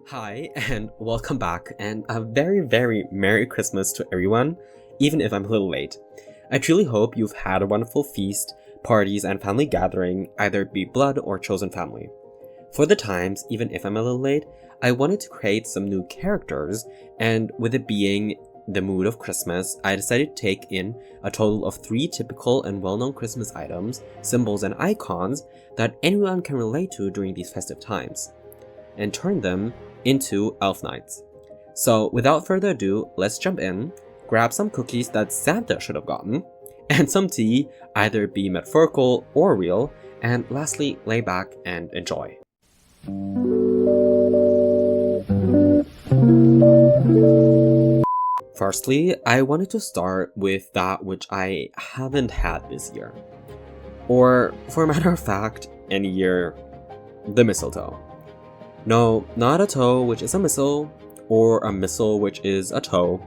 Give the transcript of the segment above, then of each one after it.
Hi, and welcome back, and a very Merry Christmas to everyone, even if I'm a little late. I truly hope you've had a wonderful feast, parties, and family gathering, either it be blood or chosen family. For the times, even if I'm a little late, I wanted to create some new characters, and with it being the mood of Christmas, I decided to take in a total of 3 typical and well-known Christmas items, symbols, and icons that anyone can relate to during these festive times, and turn them into elf knights. So without further ado, let's jump in, grab some cookies that Santa should have gotten, and some tea, either be metaphorical or real, and lastly, lay back and enjoy. Firstly, I wanted to start with that which I haven't had this year. Or, for a matter of fact, any year, the mistletoe. No, not a toe, which is a missile, or a missile, which is a toe,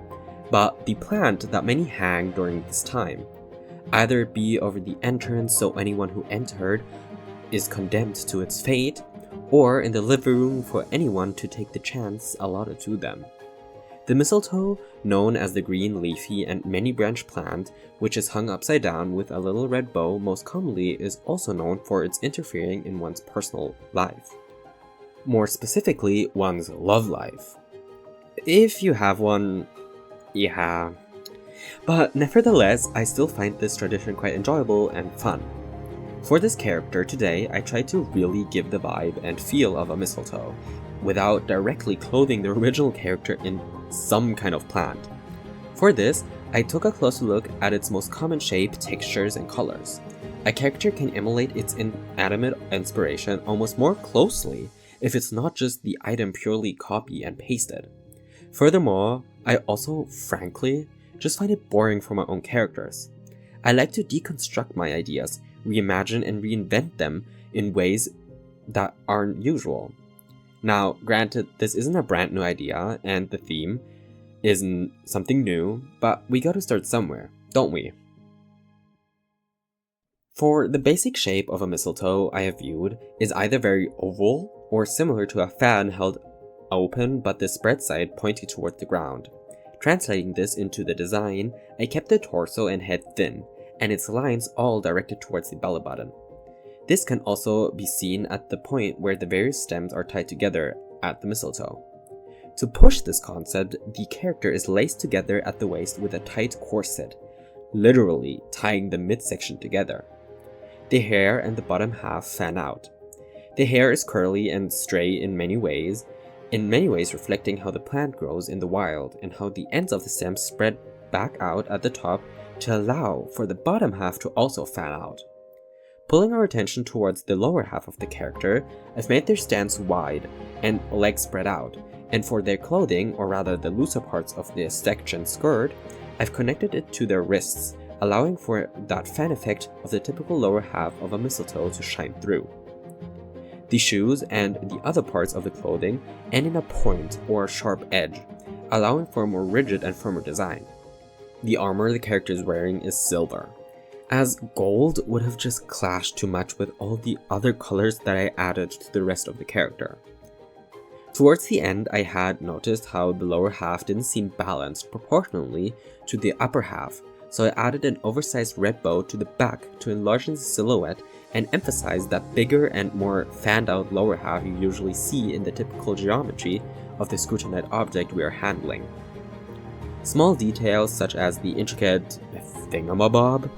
but the plant that many hang during this time. Either it be over the entrance so anyone who entered is condemned to its fate, or in the living room for anyone to take the chance allotted to them. The mistletoe, known as the green, leafy, and many-branched plant, which is hung upside down with a little red bow most commonly, is also known for its interfering in one's personal life. More specifically, one's love life. If you have one, yeah. But nevertheless, I still find this tradition quite enjoyable and fun. For this character today, I tried to really give the vibe and feel of a mistletoe, without directly clothing the original character in some kind of plant. For this, I took a closer look at its most common shape, textures, and colors. A character can emulate its inanimate inspiration almost more closely if it's not just the item purely copy and pasted. Furthermore, I also, frankly, just find it boring for my own characters. I like to deconstruct my ideas, reimagine and reinvent them in ways that aren't usual. Now, granted, this isn't a brand new idea, and the theme isn't something new, but we gotta start somewhere, don't we? For the basic shape of a mistletoe I have viewed is either very oval or similar to a fan held open but the spread side pointing towards the ground. Translating this into the design, I kept the torso and head thin, and its lines all directed towards the belly button. This can also be seen at the point where the various stems are tied together at the mistletoe. To push this concept, the character is laced together at the waist with a tight corset, literally tying the midsection together. The hair and the bottom half fan out. The hair is curly and stray in many ways reflecting how the plant grows in the wild and how the ends of the stems spread back out at the top to allow for the bottom half to also fan out. Pulling our attention towards the lower half of the character, I've made their stance wide and legs spread out, and for their clothing, or rather the looser parts of the section skirt, I've connected it to their wrists, allowing for that fan effect of the typical lower half of a mistletoe to shine through. The shoes and the other parts of the clothing end in a point or sharp edge, allowing for a more rigid and firmer design. The armor the character is wearing is silver, as gold would have just clashed too much with all the other colors that I added to the rest of the character. Towards the end, I had noticed how the lower half didn't seem balanced proportionally to the upper half, so I added an oversized red bow to the back to enlarge the silhouette and emphasize that bigger and more fanned out lower half you usually see in the typical geometry of the scrutinized object we are handling. Small details such as the intricate thingamabob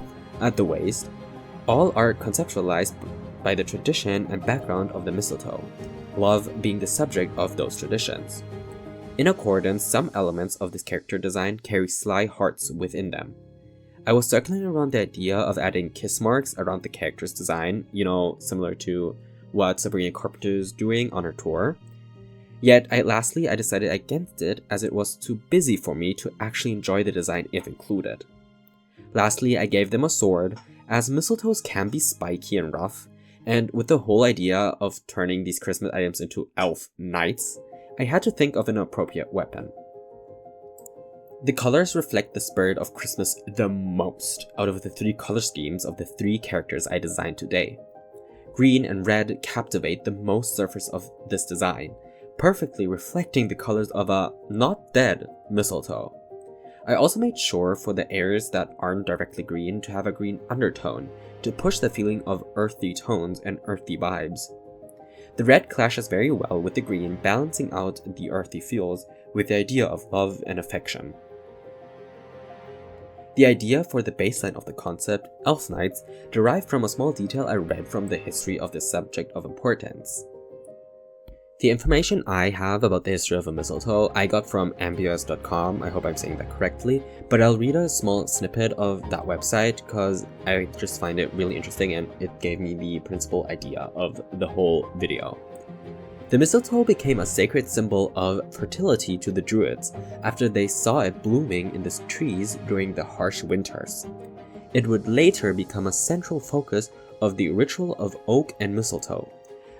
at the waist, all are conceptualized by the tradition and background of the mistletoe, love being the subject of those traditions. In accordance, some elements of this character design carry sly hearts within them. I was circling around the idea of adding kiss marks around the character's design, similar to what Sabrina Carpenter is doing on her tour. Yet, lastly, I decided against it as it was too busy for me to actually enjoy the design if included. Lastly, I gave them a sword, as mistletoes can be spiky and rough, and with the whole idea of turning these Christmas items into elf knights, I had to think of an appropriate weapon. The colors reflect the spirit of Christmas the most out of the 3 color schemes of the 3 characters I designed today. Green and red captivate the most surface of this design, perfectly reflecting the colors of a not dead mistletoe. I also made sure for the areas that aren't directly green to have a green undertone to push the feeling of earthy tones and earthy vibes. The red clashes very well with the green, balancing out the earthy feels with the idea of love and affection. The idea for the baseline of the concept, Elf Knights, derived from a small detail I read from the history of this subject of importance. The information I have about the history of a mistletoe I got from ambius.com, I hope I'm saying that correctly, but I'll read a small snippet of that website because I just find it really interesting and it gave me the principal idea of the whole video. The mistletoe became a sacred symbol of fertility to the Druids after they saw it blooming in the trees during the harsh winters. It would later become a central focus of the ritual of oak and mistletoe,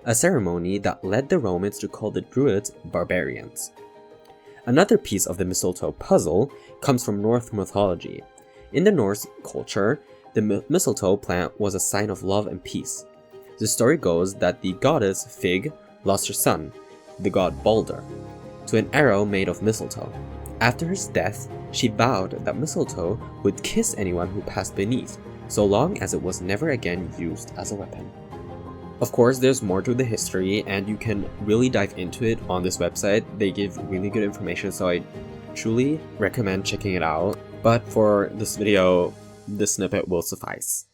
a ceremony that led the Romans to call the Druids barbarians. Another piece of the mistletoe puzzle comes from Norse mythology. In the Norse culture, the mistletoe plant was a sign of love and peace. The story goes that the goddess Frigg lost her son, the god Balder, to an arrow made of mistletoe. After his death, she vowed that mistletoe would kiss anyone who passed beneath, so long as it was never again used as a weapon. Of course, there's more to the history, and you can really dive into it on this website. They give really good information, so I truly recommend checking it out. But for this video, this snippet will suffice.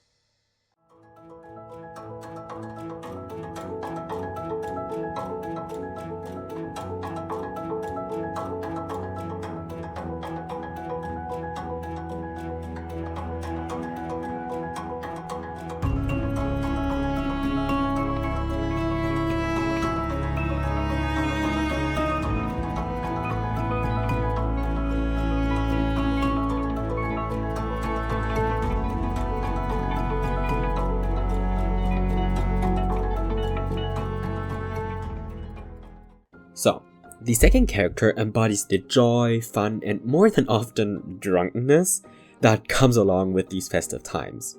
So, the second character embodies the joy, fun, and more than often drunkenness that comes along with these festive times.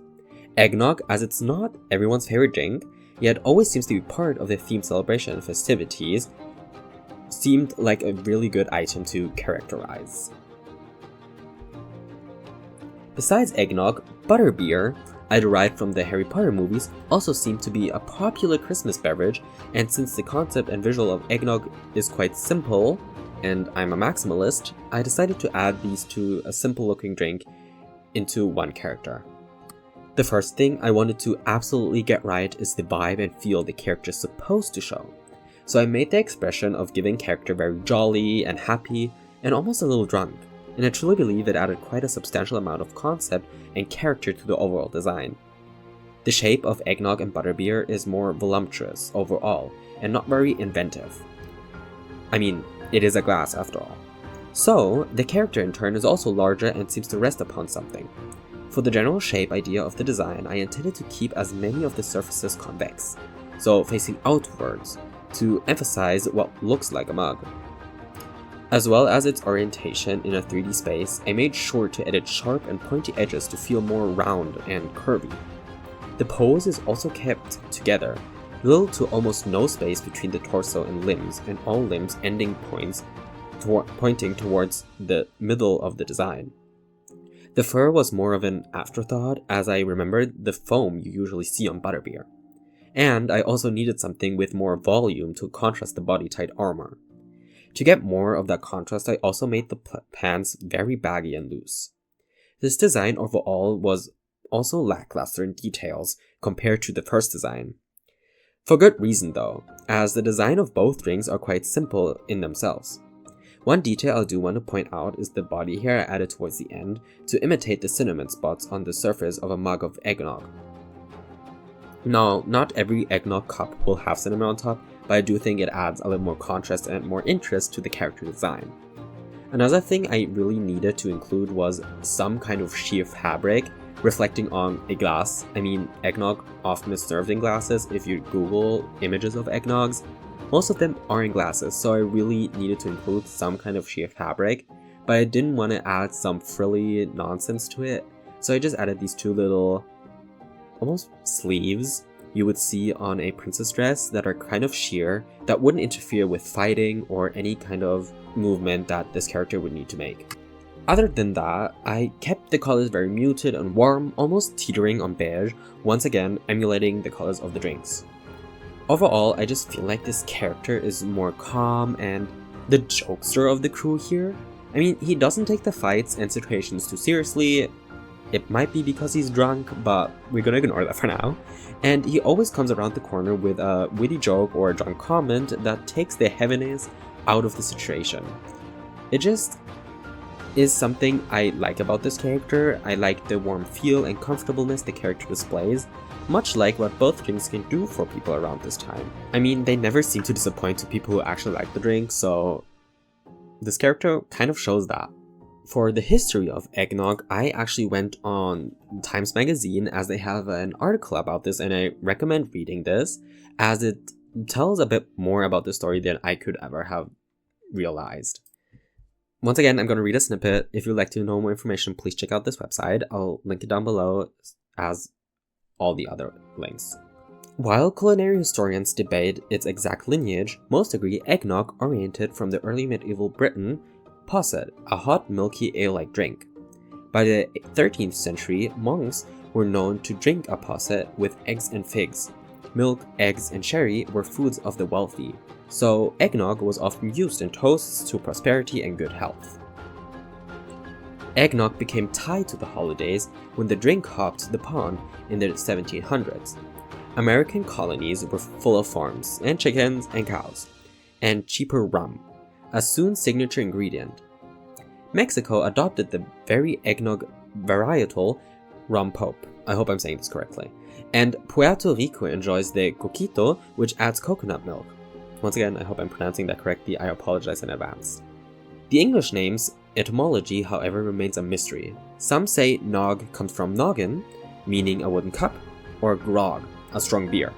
Eggnog, as it's not everyone's favorite drink, yet always seems to be part of the themed celebration and festivities, seemed like a really good item to characterize. Besides eggnog, butterbeer, I derived from the Harry Potter movies, also seem to be a popular Christmas beverage, and since the concept and visual of eggnog is quite simple, and I'm a maximalist, I decided to add these to a simple looking drink into one character. The first thing I wanted to absolutely get right is the vibe and feel the character is supposed to show. So I made the expression of giving character very jolly and happy and almost a little drunk. And I truly believe it added quite a substantial amount of concept and character to the overall design. The shape of eggnog and butterbeer is more voluptuous overall, and not very inventive. I mean, it is a glass after all. So, the character in turn is also larger and seems to rest upon something. For the general shape idea of the design, I intended to keep as many of the surfaces convex, so facing outwards, to emphasize what looks like a mug. As well as its orientation in a 3D space, I made sure to edit sharp and pointy edges to feel more round and curvy. The pose is also kept together, little to almost no space between the torso and limbs, and all limbs ending points pointing towards the middle of the design. The fur was more of an afterthought, as I remembered the foam you usually see on butterbeer. And I also needed something with more volume to contrast the body-tight armor. To get more of that contrast, I also made the pants very baggy and loose. This design overall was also lackluster in details compared to the first design. For good reason though, as the design of both drinks are quite simple in themselves. One detail I do want to point out is the body hair I added towards the end to imitate the cinnamon spots on the surface of a mug of eggnog. Now, not every eggnog cup will have cinnamon on top, but I do think it adds a little more contrast and more interest to the character design. Another thing I really needed to include was some kind of sheer fabric reflecting on a glass. I mean, eggnog often is served in glasses. If you Google images of eggnogs, most of them are in glasses, so I really needed to include some kind of sheer fabric, but I didn't want to add some frilly nonsense to it, so I just added these two little almost sleeves you would see on a princess dress that are kind of sheer, that wouldn't interfere with fighting or any kind of movement that this character would need to make. Other than that, I kept the colors very muted and warm, almost teetering on beige, once again emulating the colors of the drinks. Overall, I just feel like this character is more calm and the jokester of the crew here. I mean, he doesn't take the fights and situations too seriously. It might be because he's drunk, but we're gonna ignore that for now. And he always comes around the corner with a witty joke or a drunk comment that takes the heaviness out of the situation. It just is something I like about this character. I like the warm feel and comfortableness the character displays, much like what both drinks can do for people around this time. I mean, they never seem to disappoint to people who actually like the drink, so this character kind of shows that. For the history of eggnog, I actually went on Times Magazine as they have an article about this, and I recommend reading this as it tells a bit more about the story than I could ever have realized. Once again, I'm going to read a snippet. If you'd like to know more information, please check out this website. I'll link it down below as all the other links. While culinary historians debate its exact lineage, most agree eggnog originated from the early medieval Britain posset, a hot milky ale-like drink. By the 13th century, monks were known to drink a posset with eggs and figs. Milk, eggs, and sherry were foods of the wealthy, so eggnog was often used in toasts to prosperity and good health. Eggnog became tied to the holidays when the drink hopped the pond in the 1700s. American colonies were full of farms, and chickens and cows, and cheaper rum, a soon signature ingredient. Mexico adopted the very eggnog varietal rum pope, I hope I'm saying this correctly, and Puerto Rico enjoys the coquito, which adds coconut milk. Once again, I hope I'm pronouncing that correctly, I apologize in advance. The English name's etymology, however, remains a mystery. Some say nog comes from noggin, meaning a wooden cup, or grog, a strong beer.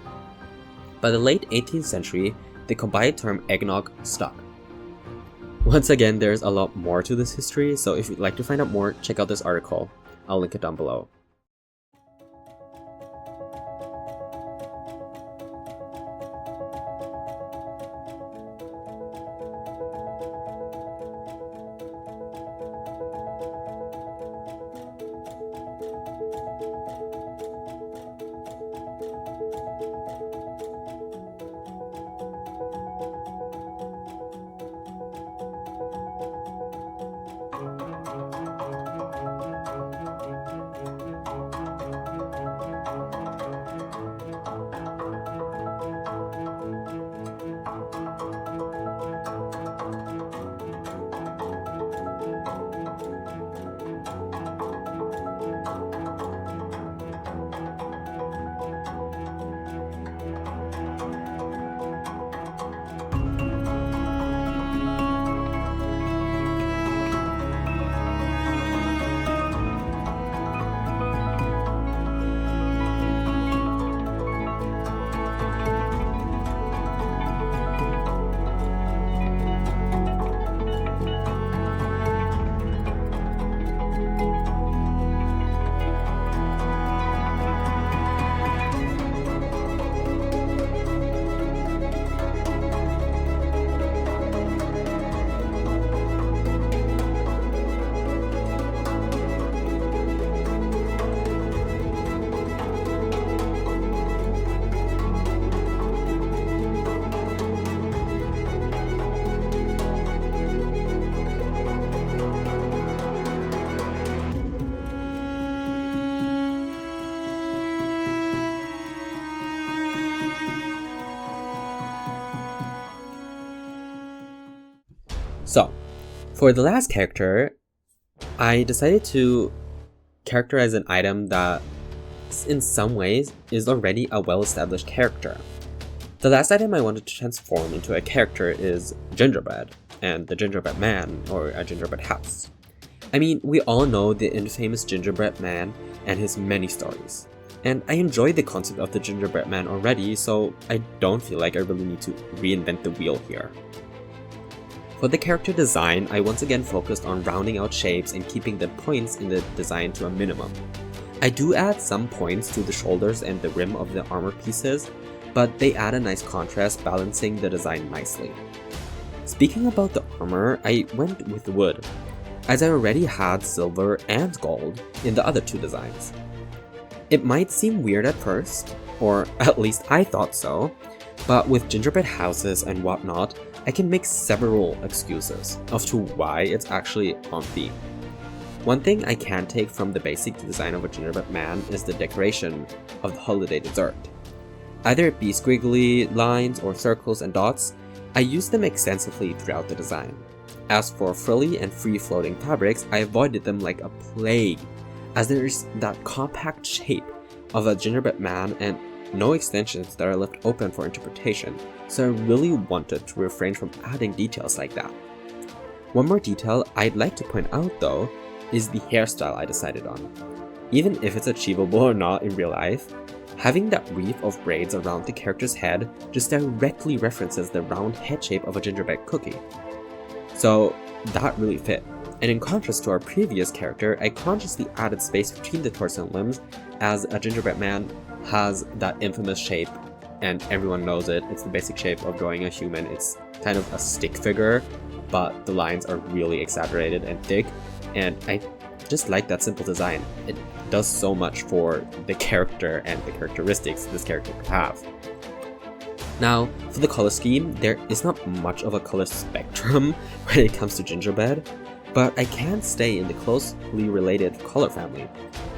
By the late 18th century, the combined term eggnog stuck. Once again, there's a lot more to this history, so if you'd like to find out more, check out this article. I'll link it down below. So, for the last character, I decided to characterize an item that, in some ways, is already a well-established character. The last item I wanted to transform into a character is gingerbread, and the gingerbread man, or a gingerbread house. I mean, we all know the infamous gingerbread man and his many stories. And I enjoy the concept of the gingerbread man already, so I don't feel like I really need to reinvent the wheel here. For the character design, I once again focused on rounding out shapes and keeping the points in the design to a minimum. I do add some points to the shoulders and the rim of the armor pieces, but they add a nice contrast, balancing the design nicely. Speaking about the armor, I went with wood, as I already had silver and gold in the other two designs. It might seem weird at first, or at least I thought so, but with gingerbread houses and whatnot, I can make several excuses as to why it's actually on theme. One thing I can take from the basic design of a gingerbread man is the decoration of the holiday dessert. Either it be squiggly lines or circles and dots, I use them extensively throughout the design. As for frilly and free-floating fabrics, I avoided them like a plague, as there is that compact shape of a gingerbread man and no extensions that are left open for interpretation, so I really wanted to refrain from adding details like that. One more detail I'd like to point out though is the hairstyle I decided on. Even if it's achievable or not in real life, having that wreath of braids around the character's head just directly references the round head shape of a gingerbread cookie. So that really fit. And in contrast to our previous character, I consciously added space between the torso and limbs, as a gingerbread man has that infamous shape, and everyone knows it. It's the basic shape of drawing a human. It's kind of a stick figure, but the lines are really exaggerated and thick, and I just like that simple design. It does so much for the character and the characteristics this character could have. Now, for the color scheme, there is not much of a color spectrum when it comes to gingerbread, but I can stay in the closely related color family,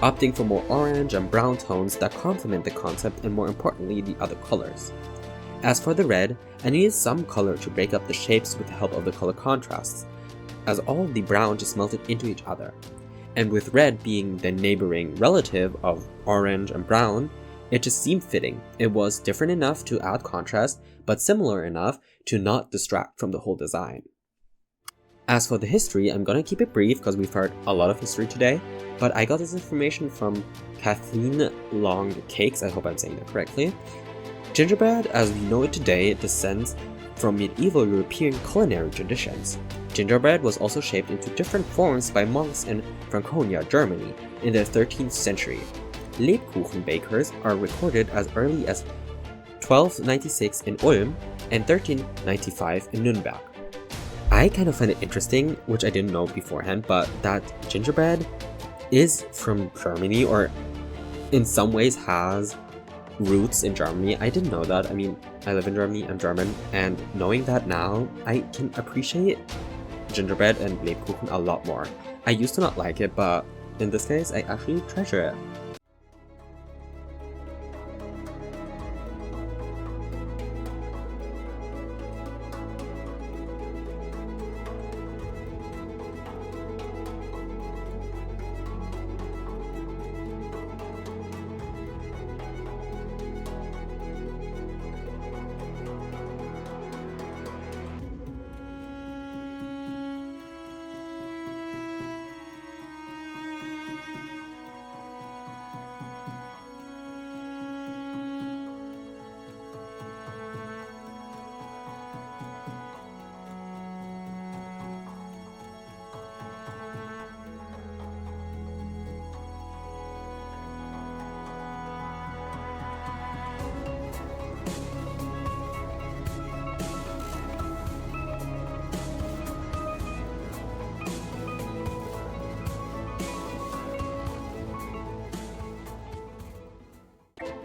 opting for more orange and brown tones that complement the concept and, more importantly, the other colors. As for the red, I needed some color to break up the shapes with the help of the color contrasts, as all of the brown just melted into each other. And with red being the neighboring relative of orange and brown, it just seemed fitting. It was different enough to add contrast, but similar enough to not distract from the whole design. As for the history, I'm gonna keep it brief because we've heard a lot of history today, but I got this information from Kathleen Long Cakes, I hope I'm saying that correctly. Gingerbread, as we know it today, descends from medieval European culinary traditions. Gingerbread was also shaped into different forms by monks in Franconia, Germany, in the 13th century. Lebkuchen bakers are recorded as early as 1296 in Ulm and 1395 in Nuremberg. I kind of find it interesting, which I didn't know beforehand, but that gingerbread is from Germany, or in some ways has roots in Germany. I didn't know that. I mean, I live in Germany, I'm German, and knowing that now, I can appreciate gingerbread and Lebkuchen a lot more. I used to not like it, but in this case, I actually treasure it.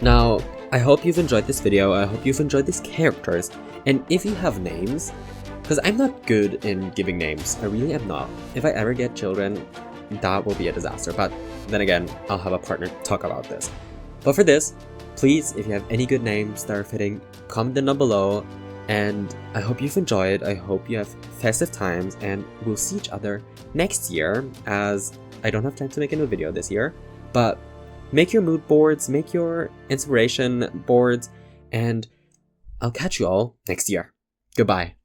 Now, I hope you've enjoyed this video, I hope you've enjoyed these characters, and if you have names, because I'm not good in giving names, I really am not. If I ever get children, that will be a disaster, but then again, I'll have a partner talk about this. But for this, please, if you have any good names that are fitting, comment them down below, and I hope you've enjoyed, I hope you have festive times, and we'll see each other next year, as I don't have time to make a new video this year, but make your mood boards, make your inspiration boards, and I'll catch you all next year. Goodbye.